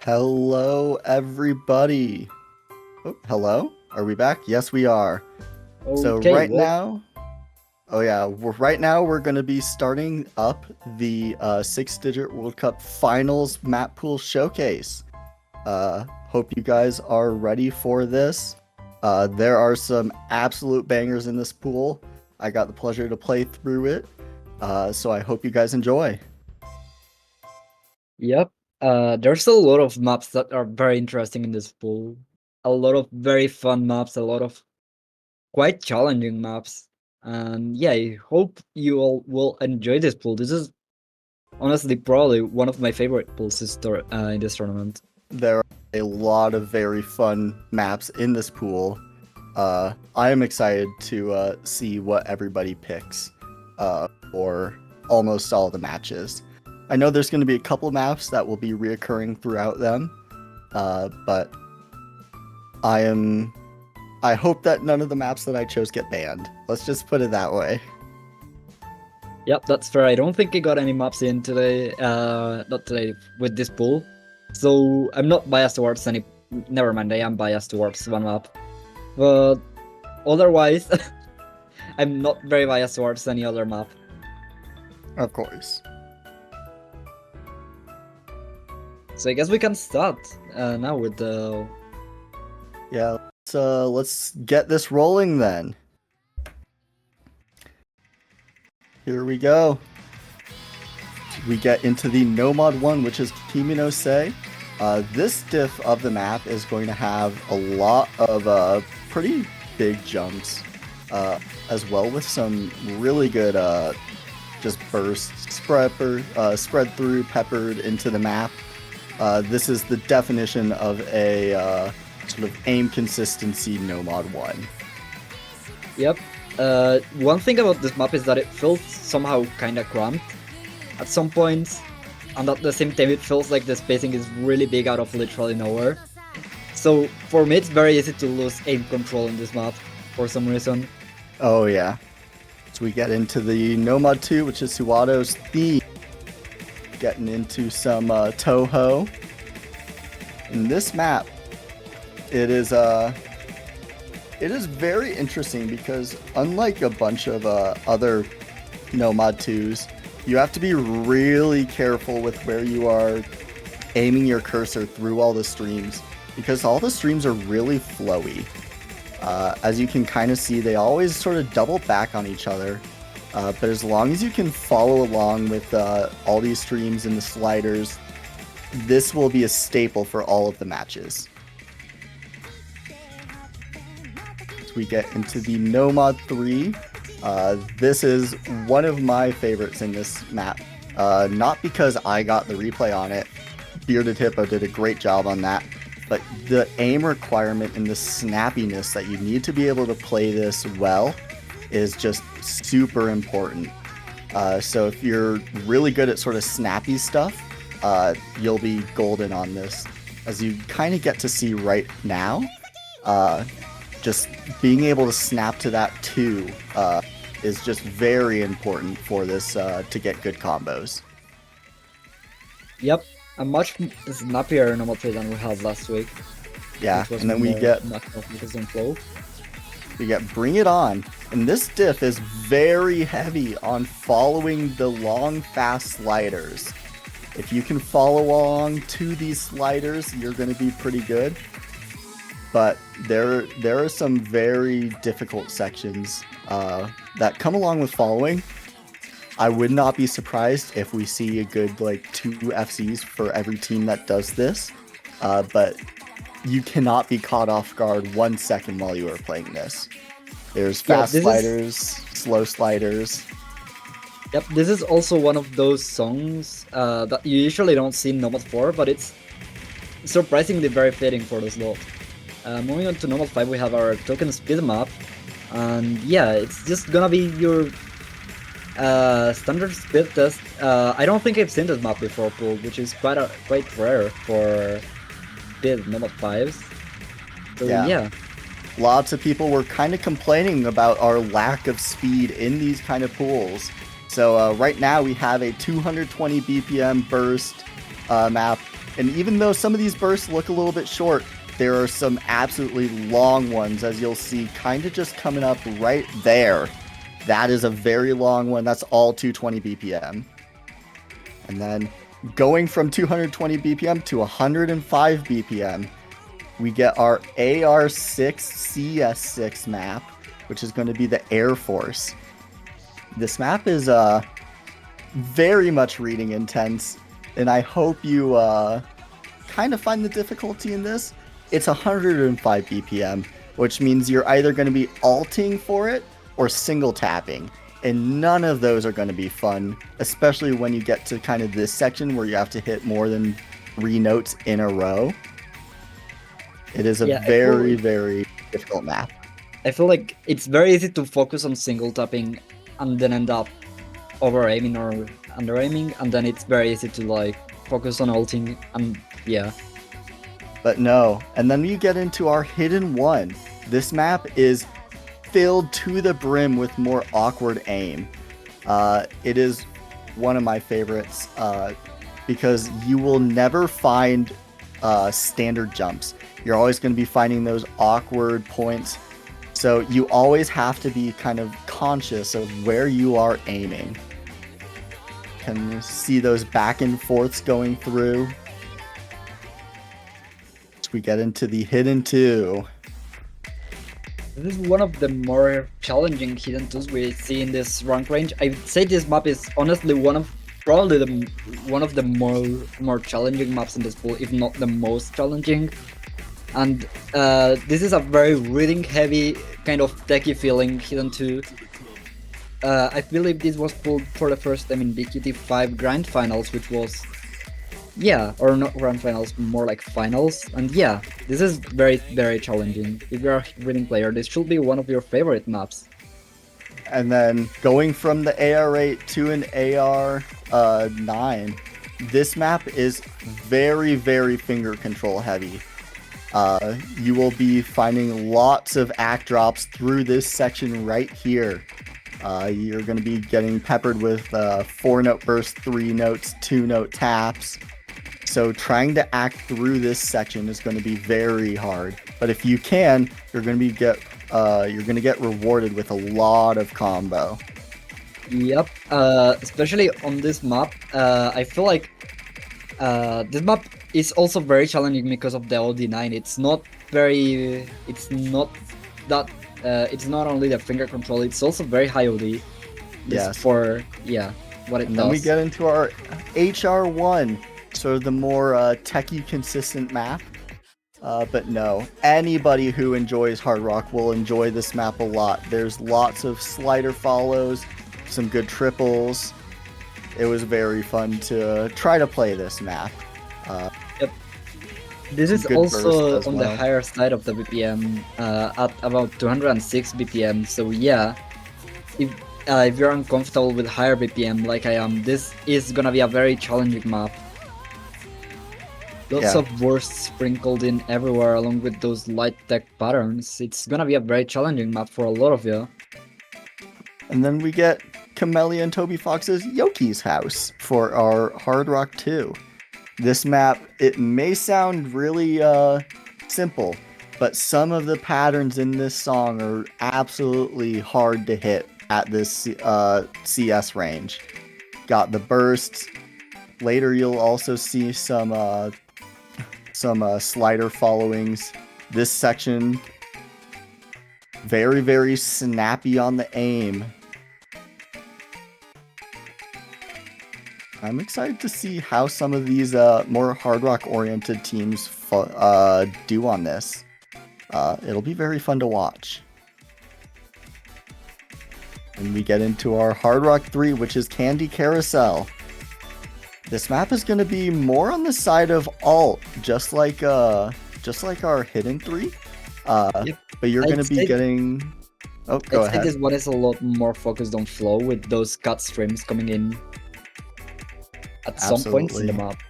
Hello, everybody. Oh, hello? Are we back? Yes, we are. So Okay, right well, now, oh yeah, right now we're going to be starting up the six-digit World Cup Finals map pool showcase. Hope you guys are ready for this. There are some absolute bangers in this pool. I got the pleasure to play through it, so I hope you guys enjoy. yep. There's a lot of maps that are very interesting in this pool. A lot of very fun maps, a lot of quite challenging maps. And yeah, I hope you all will enjoy this pool. This is honestly probably one of my favorite pools in this tournament. There are a lot of very fun maps in this pool. I am excited to see what everybody picks for almost all the matches. I know there's going to be a couple maps that will be reoccurring throughout them, but I hope that none of the maps that I chose get banned. Let's just put it that way. Yep, that's fair. I don't think I got any maps in today, not today, with this pool. So I'm not biased towards any. Never mind, I am biased towards one map. But otherwise, I'm not very biased towards any other map. Of course. So I guess we can start now with the. Yeah, let's get this rolling then. Here we go. We get into the No Mod 1, which is Kimi no Se. This diff of the map is going to have a lot of pretty big jumps, as well with some really good just bursts spread through, peppered into the map. This is the definition of a sort of aim consistency No Mod 1. Yep. One thing about this map is that it feels somehow kind of cramped at some points, and at the same time it feels like the spacing is really big out of literally nowhere. So for me it's very easy to lose aim control in this map for some reason. Oh yeah. So we get into the No Mod 2, which is Suwado's theme. Getting into some Toho. In this map, it is very interesting because unlike a bunch of other No Mod 2s, you have to be really careful with where you are aiming your cursor through all the streams because all the streams are really flowy. As you can kind of see, they always sort of double back on each other. But as long as you can follow along with all these streams and the sliders, this will be a staple for all of the matches. So we get into the No Mod 3. This is one of my favorites in this map. Not because I got the replay on it. Bearded Hippo did a great job on that. But the aim requirement and the snappiness that you need to be able to play this well is just super important. So if you're really good at sort of snappy stuff, you'll be golden on this. As you kind of get to see right now, just being able to snap to that too is just very important for this to get good combos. Yep, a much snappier normal trade than we had last week. Yeah, Which was and then we more get flow. Bring It On. And this diff is very heavy on following the long, fast sliders. If you can follow along to these sliders, you're going to be pretty good. But there are some very difficult sections that come along with following. I would not be surprised if we see a good like 2 FCs for every team that does this. But you cannot be caught off guard 1 second while you are playing this. There's fast sliders, slow sliders. Yep, this is also one of those songs that you usually don't see in Nomad 4, but it's surprisingly very fitting for the slot. Moving on to Nomad 5, we have our token speed map, and yeah, it's just gonna be your standard speed test. I don't think I've seen this map before, Pool, which is quite rare for speed Nomad 5s. So yeah. Lots of people were kind of complaining about our lack of speed in these kind of pools. So right now we have a 220 BPM burst map And even though some of these bursts look a little bit short, there are some absolutely long ones, as you'll see, kind of just coming up right there. That is a very long one. That's all 220 BPM. And then going from 220 BPM to 105 BPM, we get our AR6 CS6 map, which is going to be the Air Force. This map is very much reading intense, and I hope you kind of find the difficulty in this. It's 105 BPM, which means you're either going to be alting for it or single tapping, and none of those are going to be fun, especially when you get to kind of this section where you have to hit more than 3 notes in a row. It is a very, very difficult map. I feel like it's very easy to focus on single tapping and then end up over aiming or under aiming, and then it's very easy to like focus on ulting, and yeah. But no, and then you get into our hidden one. This map is filled to the brim with more awkward aim. It is one of my favorites because you will never find standard jumps. You're always going to be finding those awkward points. So you always have to be kind of conscious of where you are aiming. Can you see those back and forths going through? We get into the hidden 2. This is one of the more challenging hidden 2s we see in this rank range. I'd say this map is honestly one of the more challenging maps in this pool, if not the most challenging. And this is a very reading heavy, kind of techie feeling hidden 2. I believe this was pulled for the first time in BQT5 Grand Finals, which was, yeah, or not Grand Finals, more like Finals. And yeah, this is very, very challenging. If you're a reading player, this should be one of your favorite maps. And then going from the AR8 to an AR9, this map is very, very finger control heavy. You will be finding lots of act drops through this section right here. You're going to be getting peppered with 4-note bursts, 3 notes, 2-note taps. So trying to act through this section is going to be very hard. But if you can, you're going to get rewarded with a lot of combo. Yep. Especially on this map, I feel like this map is also very challenging because of the OD9. It's not only the finger control, it's also very high OD. Yes. For, yeah, what it and does. Then we get into our HR1, so the more techie consistent map. But no, anybody who enjoys Hard Rock will enjoy this map a lot. There's lots of slider follows, some good triples. It was very fun to try to play this map. Yep. This is also on the higher side of the BPM, at about 206 BPM. So yeah, if you're uncomfortable with higher BPM like I am, this is gonna be a very challenging map. Lots of bursts sprinkled in everywhere along with those light tech patterns. It's gonna be a very challenging map for a lot of you. And then we get Camellia and Toby Fox's Yoki's House for our Hard Rock 2. This map, it may sound really simple, but some of the patterns in this song are absolutely hard to hit at this CS range. Got the bursts. Later you'll also see some slider followings. This section, very, very snappy on the aim. I'm excited to see how some of these more hard rock oriented teams do on this. It'll be very fun to watch. And we get into our Hard Rock 3, which is Candy Carousel. This map is going to be more on the side of alt, just like our Hidden 3. Yep. But you're going to be getting... Oh, go ahead. This one is a lot more focused on flow, with those cut streams coming in at some points in the map.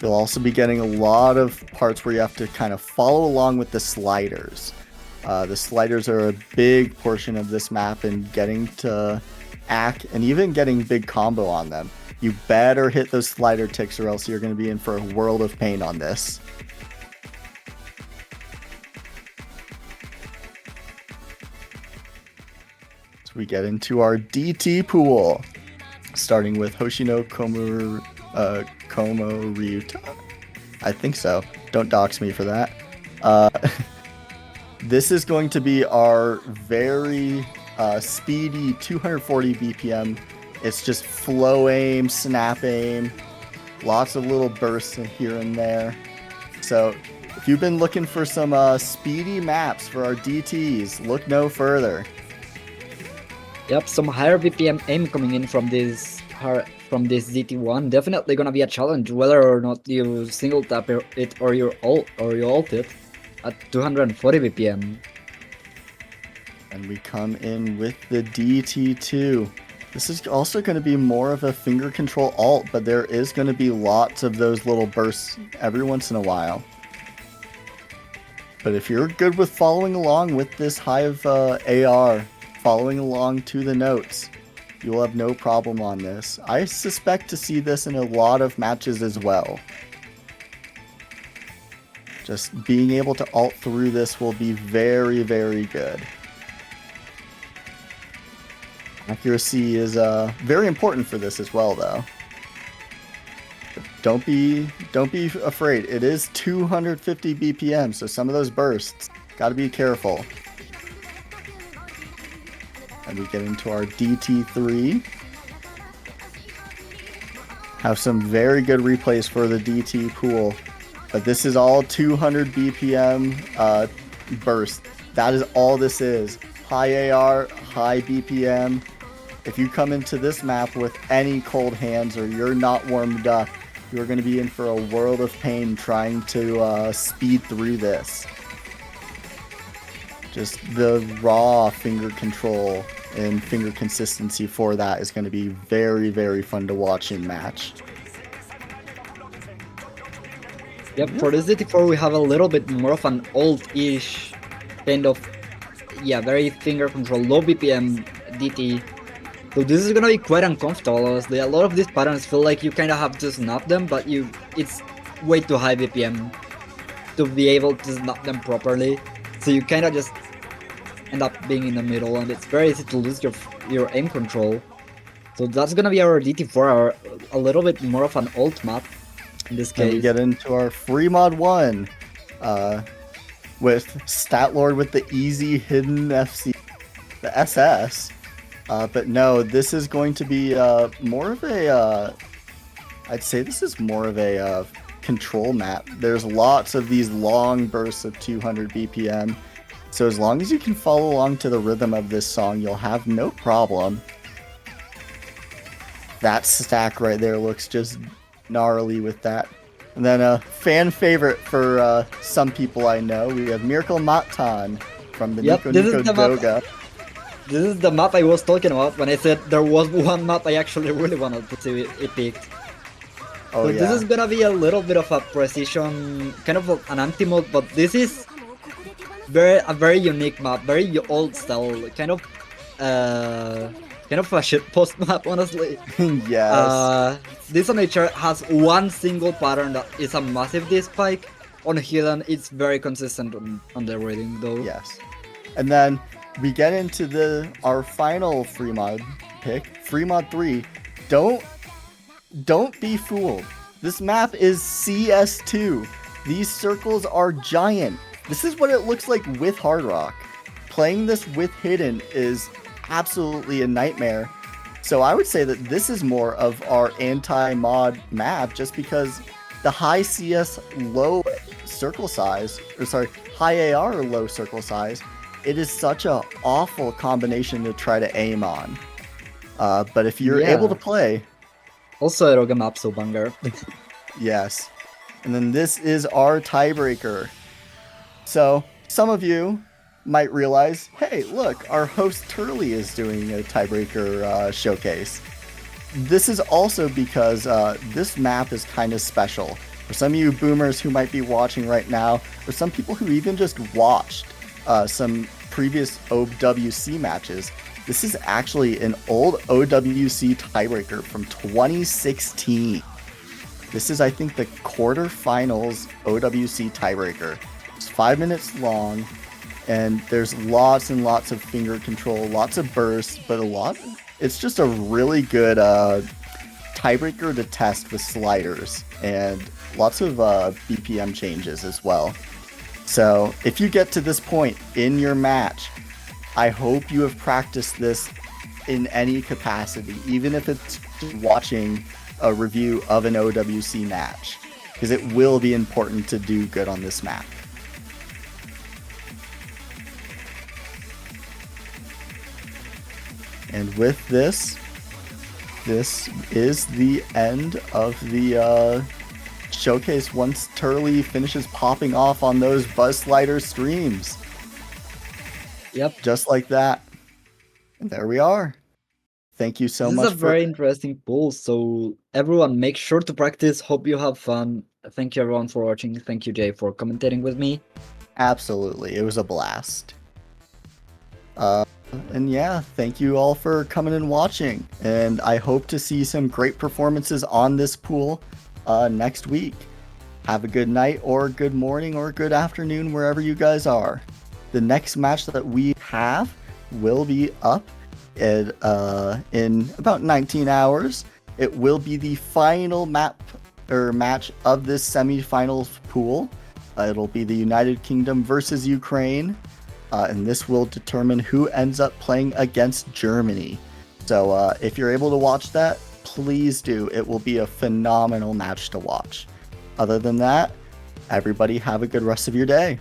You'll also be getting a lot of parts where you have to kind of follow along with the sliders. The sliders are a big portion of this map, and getting to act and even getting big combo on them. You better hit those slider ticks or else you're going to be in for a world of pain on this. So we get into our DT pool, starting with Hoshino Komo Ryuta. I think so. Don't dox me for that. This is going to be our very speedy 240 BPM. It's just flow aim, snap aim, lots of little bursts here and there. So if you've been looking for some speedy maps for our DTs, look no further. Yep, some higher BPM aim coming in from this DT1. Definitely gonna be a challenge, whether or not you single tap it or you ult it at 240 BPM. And we come in with the DT2. This is also going to be more of a finger control ult, but there is going to be lots of those little bursts every once in a while. But if you're good with following along with this Hive AR, following along to the notes, you will have no problem on this. I suspect to see this in a lot of matches as well. Just being able to ult through this will be very, very good. Accuracy is very important for this as well, though. But don't be afraid. It is 250 BPM, so some of those bursts, got to be careful. And we get into our DT3. Have some very good replays for the DT pool, but this is all 200 BPM burst. That is all this is. High AR, high BPM. If you come into this map with any cold hands or you're not warmed up, you're going to be in for a world of pain trying to speed through this. Just the raw finger control and finger consistency for that is going to be very, very fun to watch in match. Yep, for this DT4 we have a little bit more of an ult-ish kind of, yeah, very finger control, low BPM DT. So this is gonna be quite uncomfortable, honestly. A lot of these patterns feel like you kinda have to snap them, but it's way too high BPM to be able to snap them properly. So you kinda just end up being in the middle, and it's very easy to lose your aim control. So that's gonna be our DT4, a little bit more of an ult map in this case. And we get into our free mod 1 with Statlord with the easy hidden FC, the SS. But no, this is going to be more of a, I'd say this is more of a control map. There's lots of these long bursts of 200 BPM. So as long as you can follow along to the rhythm of this song, you'll have no problem. That stack right there looks just gnarly with that. And then a fan favorite for some people I know, we have Miracle Matan from the Nico Nico Doga. This is the map I was talking about when I said there was one map I actually really wanted to see it picked. Oh, so yeah. This is gonna be a little bit of a precision, kind of an anti-mode, but this is a very unique map, very old style, kind of a shitpost map, honestly. Yes. This on HR has one single pattern that is a massive D spike. On Hidden, it's very consistent on the rating, though. Yes. And then we get into our final free mod pick, free mod 3. Don't be fooled. This map is CS2. These circles are giant. This is what it looks like with Hard Rock. Playing this with Hidden is absolutely a nightmare. So I would say that this is more of our anti-mod map, just because the high CS low circle size, or sorry, high AR low circle size, it is such an awful combination to try to aim on. But if you're able to play... Also, Eroga map so banger. Yes. And then this is our tiebreaker. So, some of you might realize, hey, look, our host Turley is doing a tiebreaker showcase. This is also because this map is kind of special. For some of you boomers who might be watching right now, or some people who even just watched some previous OWC matches, this is actually an old OWC tiebreaker from 2016. This is, I think, the quarterfinals OWC tiebreaker. It's 5 minutes long, and there's lots and lots of finger control, lots of bursts, but it's just a really good tiebreaker to test with sliders and lots of BPM changes as well. So if you get to this point in your match, I hope you have practiced this in any capacity, even if it's watching a review of an OWC match, because it will be important to do good on this map. And with this is the end of the showcase once Turley finishes popping off on those Buzz Slider streams. Yep. Just like that. And there we are. Thank you so much. This is a very interesting pool, so everyone make sure to practice. Hope you have fun. Thank you everyone for watching. Thank you, Jay, for commentating with me. Absolutely. It was a blast. And yeah, thank you all for coming and watching. And I hope to see some great performances on this pool next week. Have a good night or good morning or good afternoon wherever you guys are. The next match that we have will be up in about 19 hours. It will be the final match of this semifinals pool. It'll be the United Kingdom versus Ukraine. And this will determine who ends up playing against Germany. So if you're able to watch that, please do. It will be a phenomenal match to watch. Other than that, everybody have a good rest of your day.